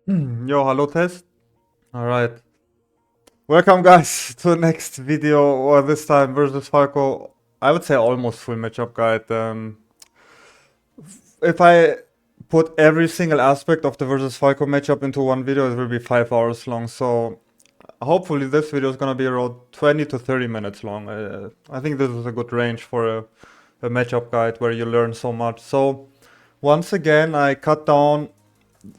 Yo, hello test. All right. Welcome guys to the next video, or this time versus Falco. I would say almost full matchup guide. If I put every single aspect of the versus Falco matchup into one video, it will be 5 hours long. So hopefully this video is gonna be around 20 to 30 minutes long. I think this is a good range for a matchup guide where you learn so much. So once again, I cut down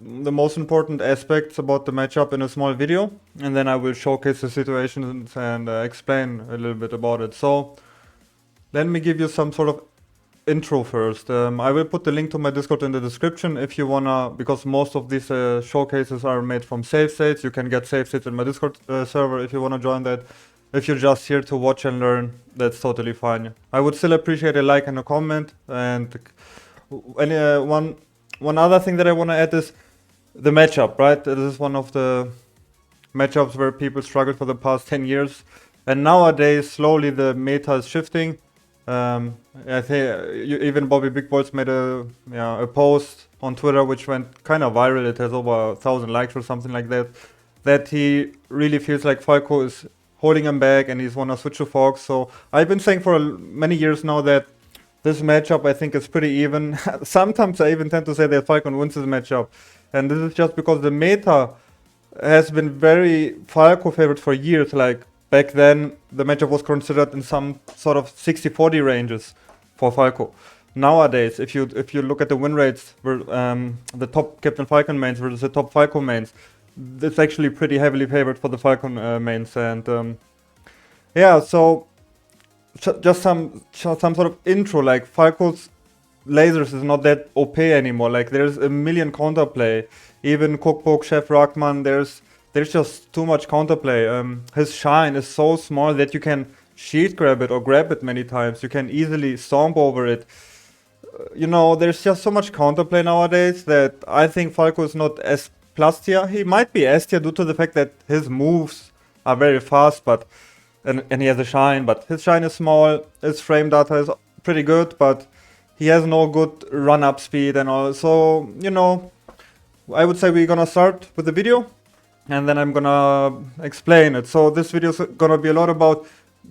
the most important aspects about the matchup in a small video, and then I will showcase the situations and explain a little bit about it. So let me give you some sort of intro first. I will put the link to my Discord in the description if you wanna, because most of these showcases are made from save states. You can get save states in my Discord server if you wanna join that. If you're just here to watch and learn, that's totally fine. I would still appreciate a like and a comment. And one other thing that I wanna add is the matchup, right? This is one of the matchups where people struggled for the past 10 years. And nowadays, slowly the meta is shifting. I think even Bobby Big Balls made a post on Twitter which went kind of viral. It has over 1,000 likes or something like that. That he really feels like Falco is holding him back and he's want to switch to Fox. So I've been saying for many years now that this matchup I think is pretty even. Sometimes I even tend to say that Falcon wins this matchup. And this is just because the meta has been very Falco favored for years. Like back then, the matchup was considered in some sort of 60-40 ranges for Falco. Nowadays, if you look at the win rates, the top Captain Falcon mains versus the top Falco mains, it's actually pretty heavily favored for the Falcon mains. And yeah, so just some sort of intro. Like Falco's lasers is not that OP anymore. Like there's a million counterplay. Even Cookbook, Chef Rockman, there's just too much counterplay. His shine is so small that you can shield grab it or grab it many times. You can easily stomp over it. There's just so much counterplay nowadays that I think Falco is not as plus tier. He might be S tier due to the fact that his moves are very fast, but and he has a shine, but his shine is small. His frame data is pretty good, but he has no good run-up speed and all. So, I would say we're gonna start with the video and then I'm gonna explain it. So this video is gonna be a lot about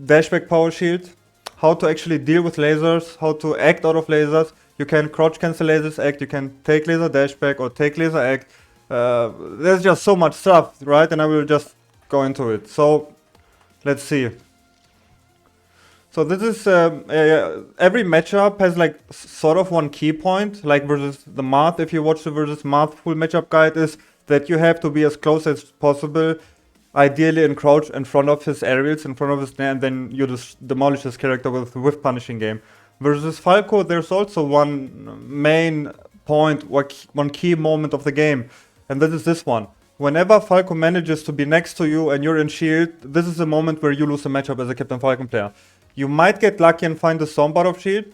dashback power shield, how to actually deal with lasers, how to act out of lasers. You can crouch cancel lasers act, you can take laser dashback or take laser act. There's just so much stuff, right? And I will just go into it. So let's see. So this is every matchup has like sort of one key point, like versus the math. If you watch the versus math full matchup guide, is that you have to be as close as possible, ideally encroach in front of his aerials, in front of his snare, and then you just demolish his character with whiff punishing game. Versus Falco, there's also one main point, one key moment of the game, and that is this one. Whenever Falco manages to be next to you and you're in shield, this is a moment where you lose a matchup as a Captain Falcon player. You might get lucky and find the stomp out of shield,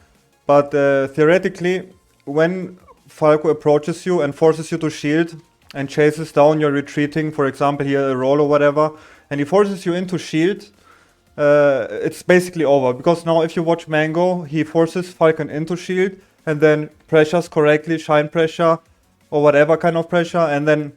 but theoretically, when Falco approaches you and forces you to shield and chases down your retreating, for example here a roll or whatever, and he forces you into shield, it's basically over. Because now if you watch Mango, he forces Falcon into shield and then pressures correctly, shine pressure or whatever kind of pressure, and then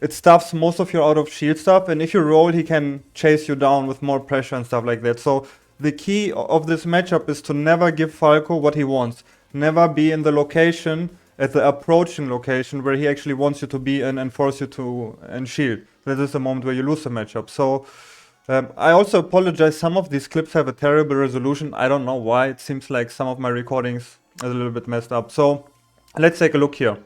it stuffs most of your out of shield stuff, and if you roll he can chase you down with more pressure and stuff like that. So the key of this matchup is to never give Falco what he wants. Never be in the location, at the approaching location where he actually wants you to be in and force you to and shield. That is the moment where you lose the matchup. So I also apologize, some of these clips have a terrible resolution. I don't know why, it seems like some of my recordings are a little bit messed up. So let's take a look here.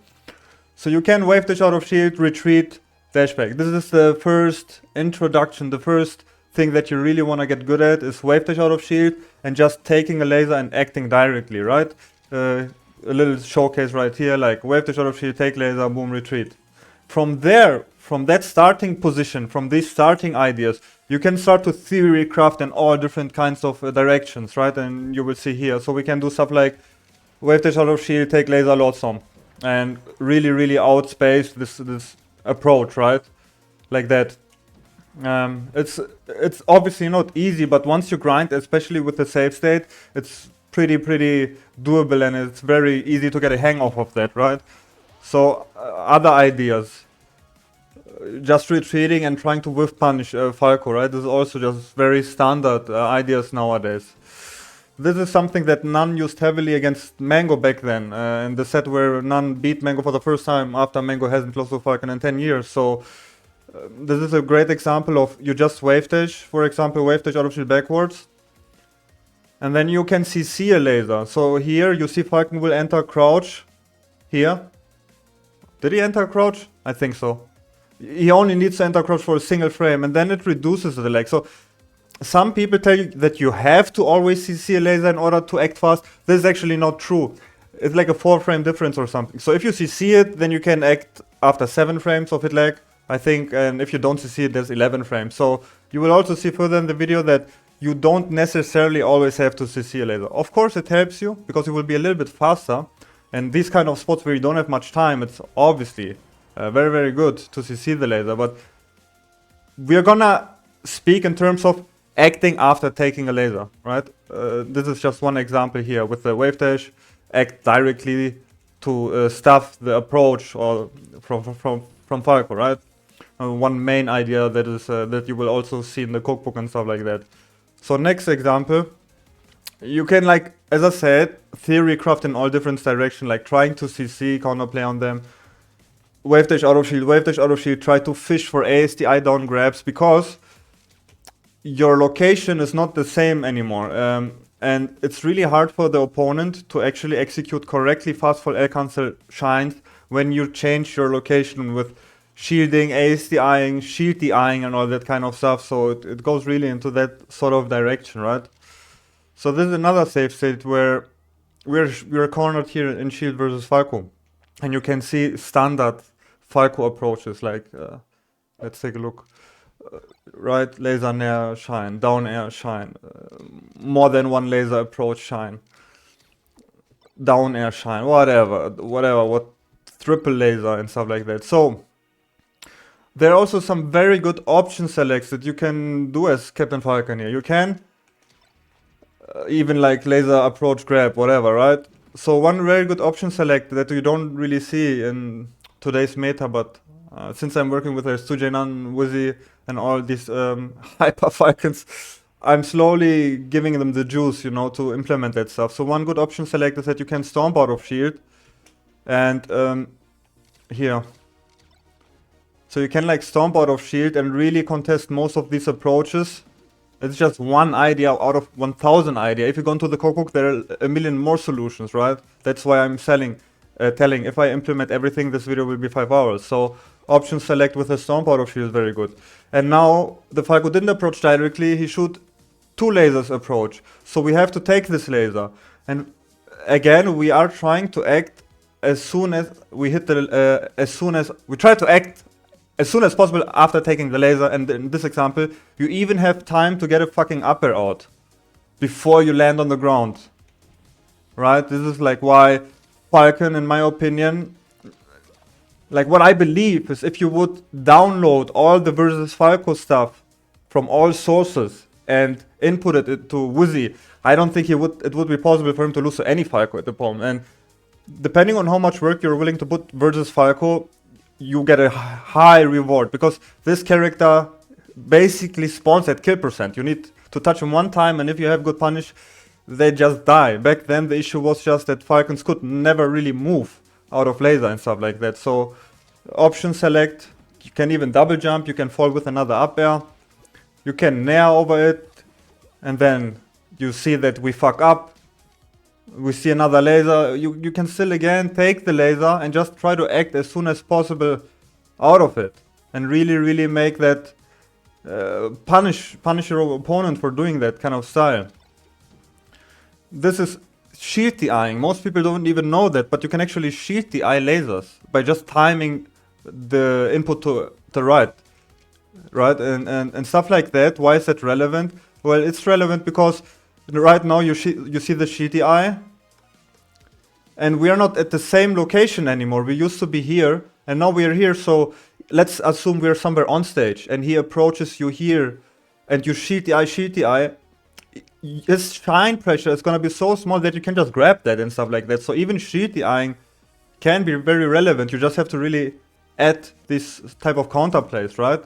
So you can wave dash out of shield, retreat, dashback. This is the first introduction, the first thing that you really want to get good at is wave dash out of shield and just taking a laser and acting directly, right? A little showcase right here, like wave dash out of shield, take laser, boom, retreat. From there, from that starting position, from these starting ideas, you can start to theory craft in all different kinds of directions, right? And you will see here. So we can do stuff like wave dash out of shield, take laser, load some, and really outspace this approach, right? Like that. It's obviously not easy, but once you grind, especially with the save state, it's pretty doable and it's very easy to get a hang of that, right? So other ideas. just retreating and trying to whiff punish Falco, right? This is also just very standard ideas nowadays. This is something that Nun used heavily against Mango back then, in the set where Nun beat Mango for the first time after Mango hasn't lost to Falcon in 10 years. So this is a great example of you just wave dash, for example, wave dash out of shield backwards, and then you can CC a laser. So here you see Falcon will enter crouch here. Did he enter crouch? I think so. He only needs to enter crouch for a single frame, and then it reduces the lag. So some people tell you that you have to always CC a laser in order to act fast. This is actually not true. It's like a 4 frame difference or something. So if you CC it, then you can act after 7 frames of hit lag, I think. And if you don't CC it, there's 11 frames. So you will also see further in the video that you don't necessarily always have to CC a laser. Of course it helps you, because you will be a little bit faster. And these kind of spots where you don't have much time, it's obviously very, very good to CC the laser. But we're gonna speak in terms of acting after taking a laser, right? This is just one example here with the wave dash. Act directly to stuff the approach or from Falco, right? One main idea that is that you will also see in the cookbook and stuff like that. So next example, you can, like, as I said, theory craft in all different directions, like trying to CC, counterplay on them, wave dash out of shield, try to fish for ASDI down grabs, because your location is not the same anymore. And it's really hard for the opponent to actually execute correctly fast fall L cancel shines when you change your location with shielding, ASDIing, shield DIing and all that kind of stuff. So it goes really into that sort of direction, right? So this is another safe state where we're cornered here in shield versus Falco. And you can see standard Falco approaches, like, let's take a look. Right, laser nair shine, down air shine, more than one laser approach shine, down air shine, whatever, what triple laser and stuff like that. So there are also some very good option selects that you can do as Captain Falcon here. You can even like laser approach grab, whatever, right? So one very good option select that you don't really see in today's meta, but since I'm working with Sujenan, Wizzy, and all these hyper Falcons, I'm slowly giving them the juice, you know, to implement that stuff. So one good option select is that you can stomp out of shield, and here. So you can like stomp out of shield and really contest most of these approaches. It's just one idea out of 1,000 idea. If you go into the cookbook, there are a million more solutions, right? That's why I'm telling if I implement everything, this video will be 5 hours. So option select with a stomp out of shield is very good. And now the Falco didn't approach directly, he shoot 2 lasers approach. So we have to take this laser. And again, we are trying to act as soon as we hit the, we try to act as soon as possible after taking the laser. And in this example, you even have time to get a fucking up air out before you land on the ground. Right? This is like why Falcon, in my opinion, like what I believe is if you would download all the versus Falco stuff from all sources and input it into Wizzy, I don't think it would be possible for him to lose to any Falco at the moment. And depending on how much work you're willing to put versus Falco, you get a high reward, because this character basically spawns at kill percent. You need to touch him one time, and if you have good punish, they just die. Back then the issue was just that Falcons could never really move out of laser and stuff like that. So option select, you can even double jump, you can fall with another up air, you can nair over it, and then you see that we fuck up, we see another laser, you can still again take the laser and just try to act as soon as possible out of it, and really make that punish your opponent for doing that kind of style. This is shield DIing. Most people don't even know that, but you can actually shield DI lasers by just timing the input to the right, and stuff like that. Why is that relevant? Well, it's relevant because right now you see the shield DI, and we are not at the same location anymore. We used to be here, and now we are here. So let's assume we are somewhere on stage, and he approaches you here, and you shield DI. His shine pressure is gonna be so small that you can just grab that and stuff like that. So even shield DIing can be very relevant. You just have to really add this type of counterplays, right?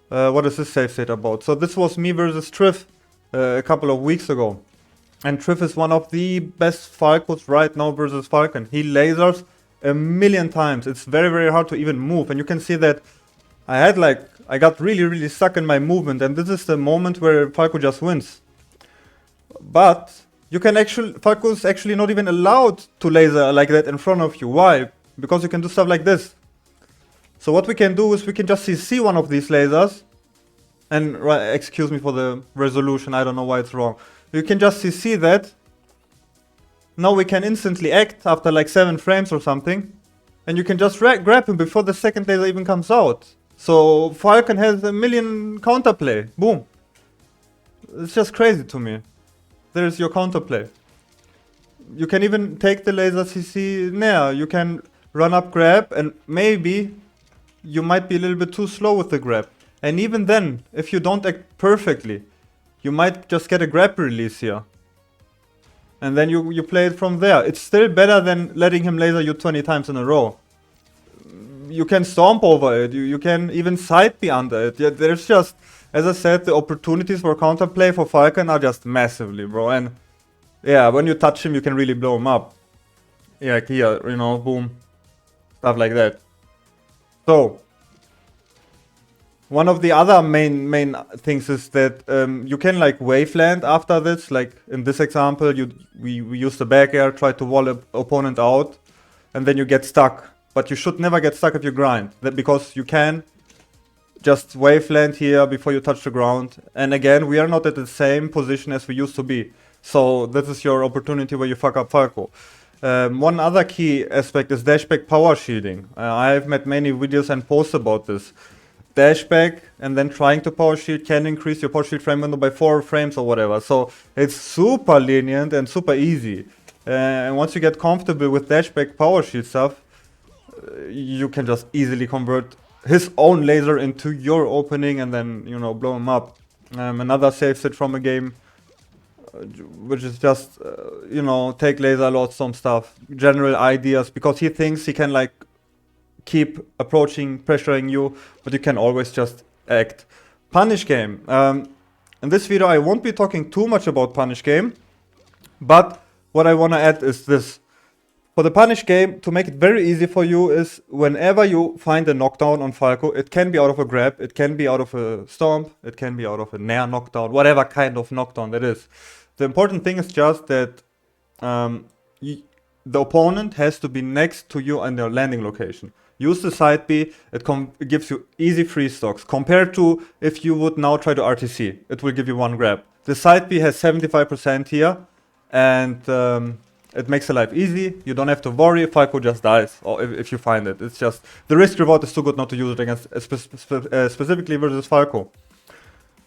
What is this save state about? So this was me versus Triff a couple of weeks ago. And Triff is one of the best Falcos right now versus Falcon. He lasers a million times. It's very, very hard to even move. And you can see that I got really, really stuck in my movement. And this is the moment where Falco just wins. But Falco is actually not even allowed to laser like that in front of you. Why? Because you can do stuff like this. So what we can do is we can just CC one of these lasers. And excuse me for the resolution, I don't know why it's wrong. You can just CC that. Now we can instantly act after like 7 frames or something. And you can just grab him before the second laser even comes out. So Falcon has a million counterplay. Boom. It's just crazy to me. There's your counterplay. You can even take the laser CC nair. You can run up grab, and maybe you might be a little bit too slow with the grab. And even then, if you don't act perfectly, you might just get a grab release here. And then you play it from there. It's still better than letting him laser you 20 times in a row. You can stomp over it. You can even side be under it. Yeah, there's just, as I said, the opportunities for counterplay for Falcon are just massively, bro. And yeah, when you touch him, you can really blow him up. Yeah, like here, you know, boom. Stuff like that. So, one of the other main things is that you can like waveland after this. Like in this example, we use the back air, try to wall opponent out, and then you get stuck. But you should never get stuck if you grind, because you can just waveland here before you touch the ground. And again, we are not at the same position as we used to be. So this is your opportunity where you fuck up Falco. One other key aspect is dashback power shielding. I've made many videos and posts about this. Dashback and then trying to power shield can increase your power shield frame window by 4 frames or whatever. So it's super lenient and super easy. And once you get comfortable with dashback power shield stuff, you can just easily convert his own laser into your opening and then, you know, blow him up. Another save set from a game, which is just, you know, take laser loads, some stuff, general ideas, because he thinks he can like keep approaching, pressuring you, but you can always just act. Punish game. In this video, I won't be talking too much about punish game, but what I want to add is this. For the punish game, to make it very easy for you, is whenever you find a knockdown on Falco, it can be out of a grab, it can be out of a stomp, it can be out of a nair knockdown, whatever kind of knockdown that is. The important thing is just that the opponent has to be next to you on their landing location. Use the side B, it gives you easy free stocks, compared to if you would now try to RTC, it will give you 1 grab. The side B has 75% here, and it makes the life easy. You don't have to worry. Falco just dies, or if you find it. It's just the risk reward is too good not to use it against specifically versus Falco.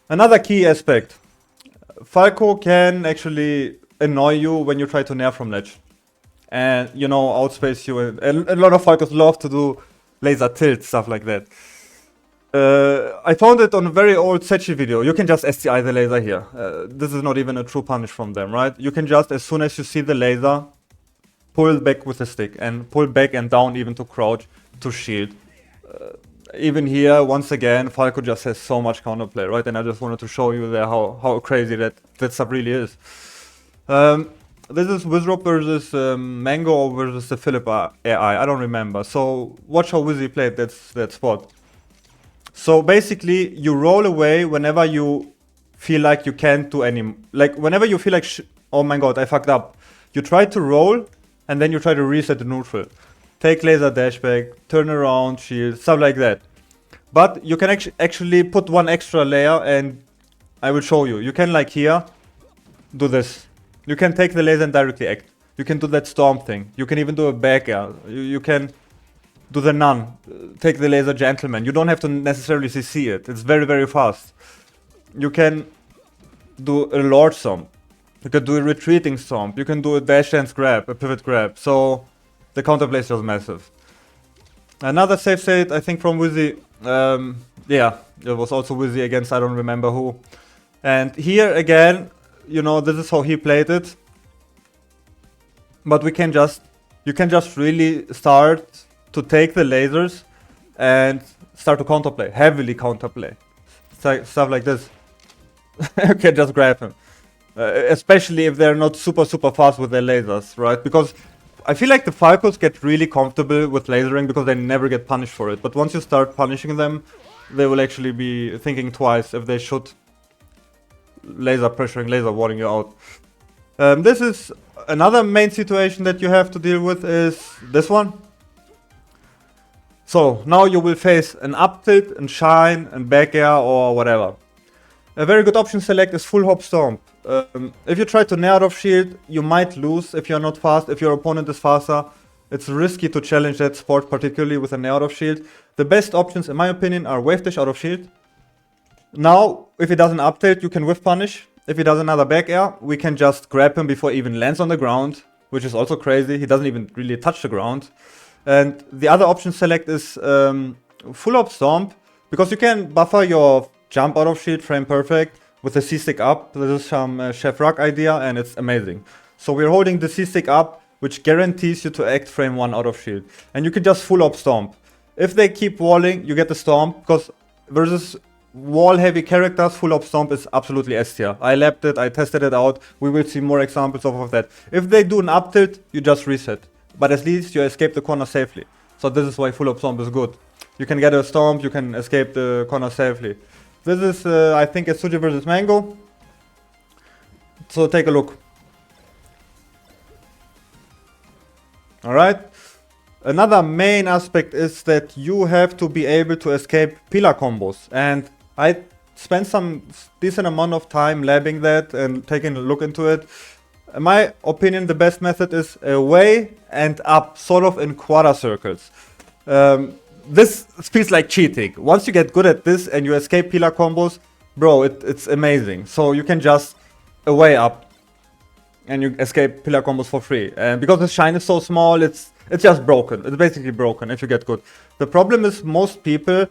Another key aspect: Falco can actually annoy you when you try to nair from ledge, and you know, outspace you. And a lot of Falcos love to do laser tilt, stuff like that. I found it on a very old Sechi video. You can just STI the laser here. This is not even a true punish from them, right? You can just, as soon as you see the laser, pull back with the stick and pull back and down even to crouch, to shield. Even here, once again, Falco just has so much counterplay, right? And I just wanted to show you there how crazy that stuff really is. This is Wizrope versus Mango or versus the Philip AI. I don't remember. So watch how Wizzy played that spot. So basically, you roll away whenever you feel like you can't do any... Like, whenever you feel like, oh my god, I fucked up. You try to roll, and then you try to reset the neutral. Take laser dashback, turn around, shield, stuff like that. But you can actually put 1 extra layer, and I will show you. You can, like here, do this. You can take the laser and directly act. You can do that storm thing. You can even do a back air. You can... do the nun, take the laser gentleman. You don't have to necessarily CC it. It's very, very fast. You can do a large stomp. You can do a retreating stomp. You can do a dash dance grab, a pivot grab. So the counterplay is just massive. Another save state, I think from Wizzy. Yeah, it was also Wizzy against I don't remember who. And here again, you know, this is how he played it. But you can just really start to take the lasers and start to counterplay, heavily counterplay. Stuff like this. You can just grab him. Especially if they're not super fast with their lasers, right? Because I feel like the Falcos get really comfortable with lasering because they never get punished for it. But once you start punishing them, they will actually be thinking twice if they should laser pressuring, laser warning you out. This is another main situation that you have to deal with is this one. So now you will face an up tilt and shine and back air or whatever. A very good option select is full hop stomp. If you try to nair out of shield, you might lose if you're not fast. If your opponent is faster, it's risky to challenge that sport, particularly with a nair out of shield. The best options, in my opinion, are wave dash out of shield. Now, if he does an up tilt, you can whiff punish. If he does another back air, we can just grab him before he even lands on the ground, which is also crazy. He doesn't even really touch the ground. And the other option select is full hop stomp, because you can buffer your jump out of shield frame perfect with the C-stick up. This is some Chef Rock idea and it's amazing. So we're holding the C-stick up, which guarantees you to act frame 1 out of shield. And you can just full hop stomp. If they keep walling, you get the stomp, because versus wall heavy characters, full hop stomp is absolutely S tier. I lapped it, I tested it out, we will see more examples of that. If they do an up tilt, you just reset. But at least you escape the corner safely. So this is why full hop stomp is good. You can get a stomp, you can escape the corner safely. This is, I think, a Suji versus Mango. So take a look. Alright. Another main aspect is that you have to be able to escape pillar combos. And I spent some decent amount of time labbing that and taking a look into it. In my opinion, the best method is away and up, sort of in quarter circles. This feels like cheating. Once you get good at this and you escape pillar combos, bro, it's amazing. So you can just away up and you escape pillar combos for free. And because the shine is so small, it's just broken. It's basically broken if you get good. The problem is most people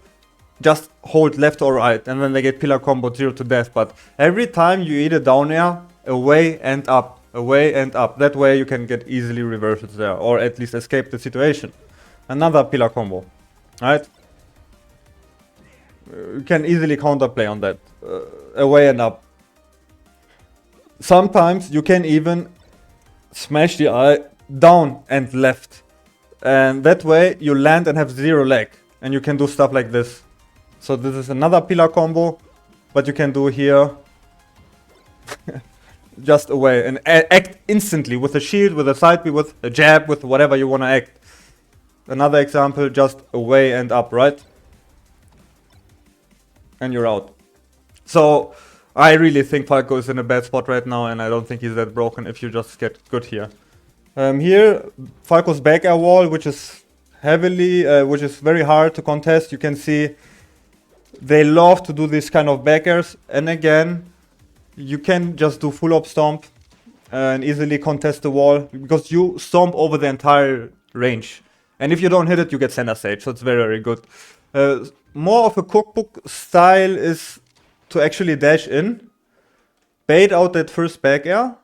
just hold left or right and then they get pillar combo 0 to death. But every time you eat a down air, away and up, away and up. That way you can get easily reversals there, or at least escape the situation. Another pillar combo, right? You can easily counterplay on that, away and up. Sometimes you can even smash the eye down and left. And that way you land and have 0 lag. And you can do stuff like this. So this is another pillar combo. But you can do here just away and act instantly with a shield, with a side B, with a jab, with whatever you want to act. Another example, just away and up, right? And you're out. So I really think Falco is in a bad spot right now, and I don't think he's that broken if you just get good here. Here, Falco's back air wall, which is which is very hard to contest. You can see they love to do this kind of back airs, and again, you can just do full up stomp and easily contest the wall because you stomp over the entire range. And if you don't hit it, you get center stage, so it's very good. More of a cookbook style is to actually dash in, bait out that first back air,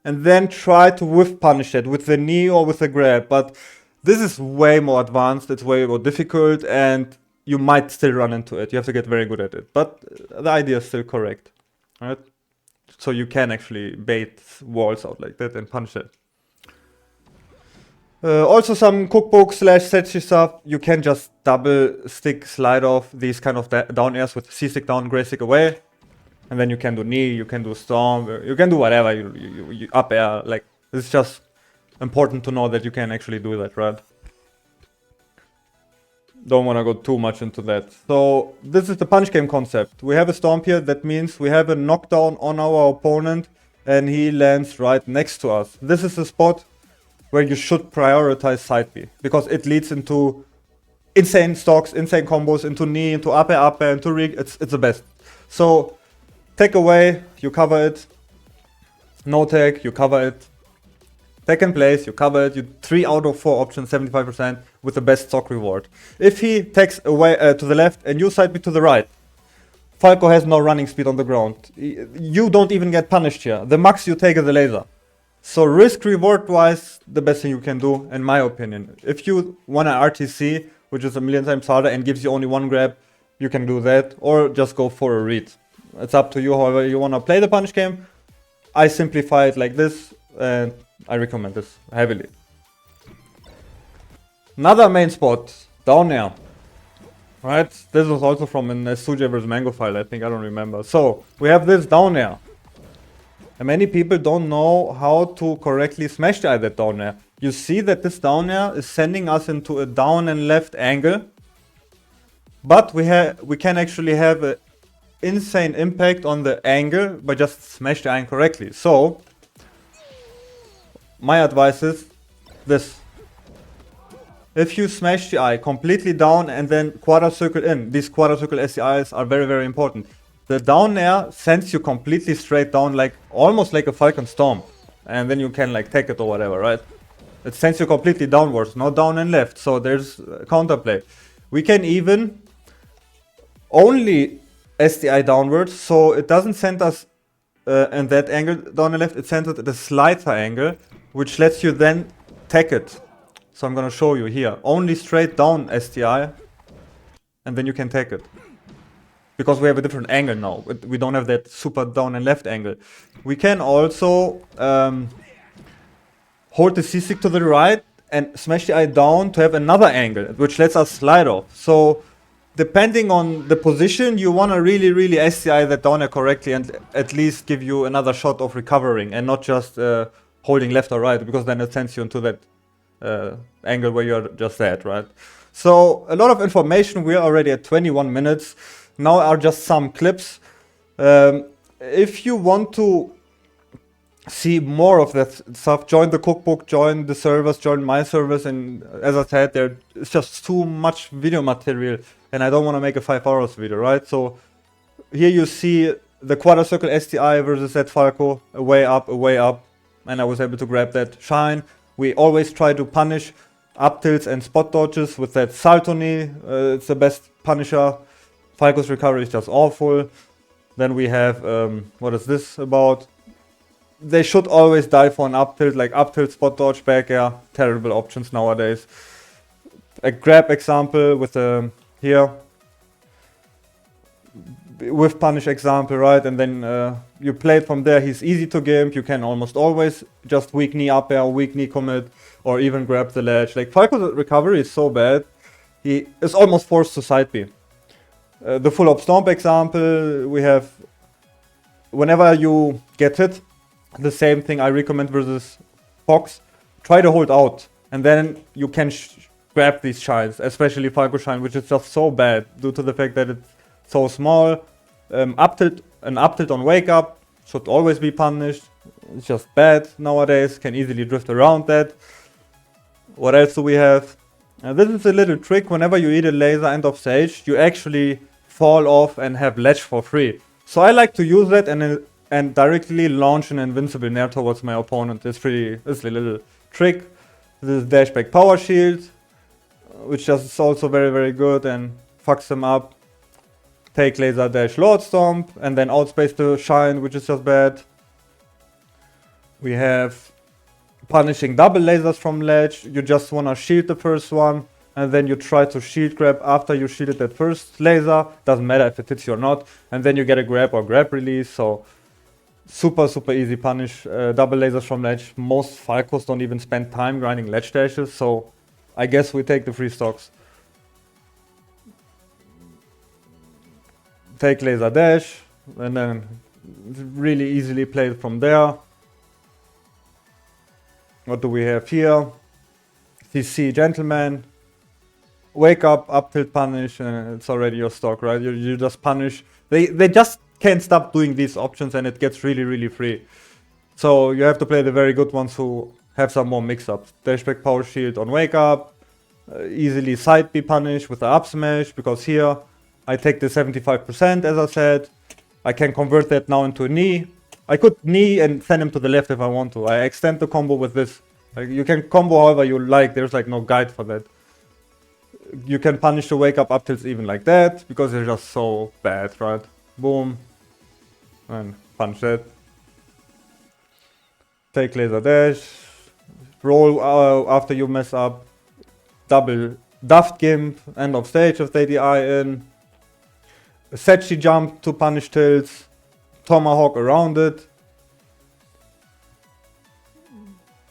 and then try to whiff punish it with the knee or with the grab. But this is way more advanced, it's way more difficult, and you might still run into it. You have to get very good at it. But the idea is still correct, right? So you can actually bait walls out like that and punish it. Also some cookbook / setchi stuff. You can just double stick slide off these kind of down airs with C-stick down, gray stick away. And then you can do knee, you can do storm, you can do whatever, you up air. Like, it's just important to know that you can actually do that, right? Don't want to go too much into that. So this is the punch game concept. We have a stomp here. That means we have a knockdown on our opponent and he lands right next to us. This is the spot where you should prioritize side B, because it leads into insane stocks, insane combos, into knee, into up air, into rig. It's the best. So take away, you cover it. No take, you cover it. Second place, you cover it. You 3 out of 4 options, 75% with the best stock reward. If he takes away to the left and you side B to the right, Falco has no running speed on the ground. You don't even get punished here. The max you take is the laser. So risk reward wise, the best thing you can do, in my opinion. If you want an RTC which is a million times harder and gives you only one grab, you can do that, or just go for a read. It's up to you however you want to play the punish game. I simplify it like this, and I recommend this heavily. Another main spot, down air. Right, this was also from an SSBM vs Mango file, I think, I don't remember. So, we have this down air. And many people don't know how to correctly smash that down air. You see that this down air is sending us into a down and left angle. But we can actually have an insane impact on the angle by just smash the iron correctly. So, my advice is this. If you smash the eye completely down and then quarter circle in, these quarter circle SCIs are very, very important. The down air sends you completely straight down, like almost like a Falcon Storm. And then you can like take it or whatever, right? It sends you completely downwards, not down and left. So there's counterplay. We can even only SDI downwards, so it doesn't send us in that angle down and left. It sends it at a slighter angle, which lets you then take it. So I'm gonna show you here. Only straight down STI, and then you can take it. Because we have a different angle now. We don't have that super down and left angle. We can also hold the C-stick to the right and smash the eye down to have another angle, which lets us slide off. So depending on the position, you wanna really STI that down air correctly and at least give you another shot of recovering and not just holding left or right, because then it sends you into that angle where you're just at, right? So a lot of information. We are already at 21 minutes. Now are just some clips. If you want to see more of that stuff, join the cookbook, join the servers, join my servers, and as I said, there's just too much video material and I don't want to make a 5 hours video, right? So here you see the quarter circle STI versus that Falco, a way up, and I was able to grab that shine. We always try to punish up tilts and spot dodges with that salto knee. It's the best punisher. Falco's recovery is just awful. Then we have, what is this about? They should always die for an up tilt, like up tilt, spot dodge, back air. Terrible options nowadays. A grab example with here. With punish example, right? And then you play it from there. He's easy to gimp. You can almost always just weak knee up air, weak knee commit, or even grab the ledge. Like Falco's recovery is so bad, he is almost forced to side B. The full up stomp example, we have whenever you get hit, the same thing I recommend versus Fox. Try to hold out, and then you can grab these shines, especially Falco shine, which is just so bad due to the fact that it's so small. Up tilt on wake up should always be punished. It's just bad nowadays. Can easily drift around that. What else do we have? This is a little trick. Whenever you eat a laser end of stage, you actually fall off and have ledge for free. So I like to use that and directly launch an invincible nair towards my opponent. It's a little trick. This is dash back power shield, which is also very good and fucks them up. Take laser dash lord stomp and then outspace the shine, which is just bad. We have punishing double lasers from ledge. You just wanna shield the first one and then you try to shield grab after you shielded that first laser. Doesn't matter if it hits you or not. And then you get a grab or grab release. So super easy punish. Double lasers from ledge. Most Falcos don't even spend time grinding ledge dashes. So I guess we take the free stocks. Take laser dash and then really easily play it from there. What do we have here? CC gentleman. Wake up tilt punish, and it's already your stock, right? You just punish. They just can't stop doing these options and it gets really free. So you have to play the very good ones who have some more mix-ups. Dash back power shield on wake up. Easily side B punish with the up smash, because here I take the 75% as I said. I can convert that now into a knee. I could knee and send him to the left if I want to. I extend the combo with this. Like, you can combo however you like. There's like no guide for that. You can punish the wake up tilts even like that, because they're just so bad, right? Boom. And punch that. Take laser dash. Roll after you mess up. Double Daft Gimp, end of stage if they DI in. Setchi jump to punish tilts. Tomahawk around it.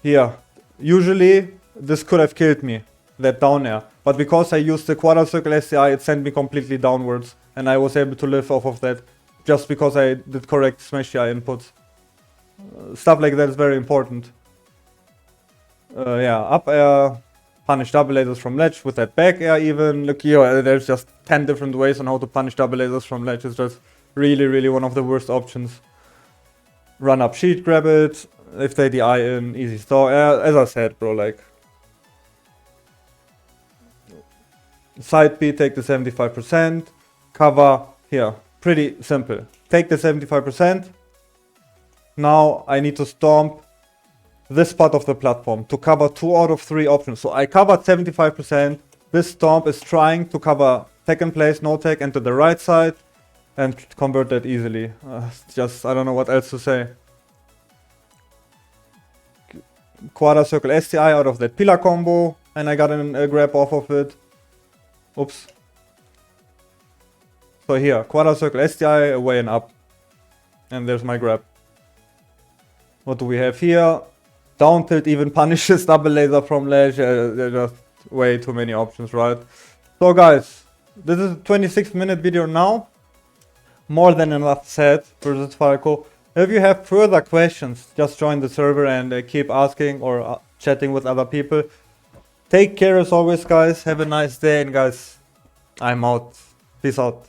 Here. Usually this could have killed me, that down air. But because I used the quarter circle SDI, it sent me completely downwards. And I was able to live off of that. Just because I did correct smash DI inputs. Stuff like that is very important. Yeah, up air. Punish double lasers from ledge with that back air even. Look here, there's just 10 different ways on how to punish double lasers from ledge. It's just really one of the worst options. Run up sheet, grab it. If they DI in, easy store. As I said, bro, like. Side B, take the 75%. Cover, here. Pretty simple. Take the 75%. Now I need to stomp this part of the platform to cover 2 out of 3 options. So I covered 75%. This stomp is trying to cover second place, no tech, and to the right side and convert that easily. Just, I don't know what else to say. Quarter circle STI out of that pillar combo, and I got a grab off of it. Oops. So here, quarter circle STI, away and up. And there's my grab. What do we have here? Down tilt even punishes double laser from ledge. There are just way too many options, right? So guys, this is a 26-minute video now. More than enough said versus Falco. If you have further questions, just join the server and keep asking or chatting with other people. Take care as always, guys. Have a nice day, and guys, I'm out. Peace out.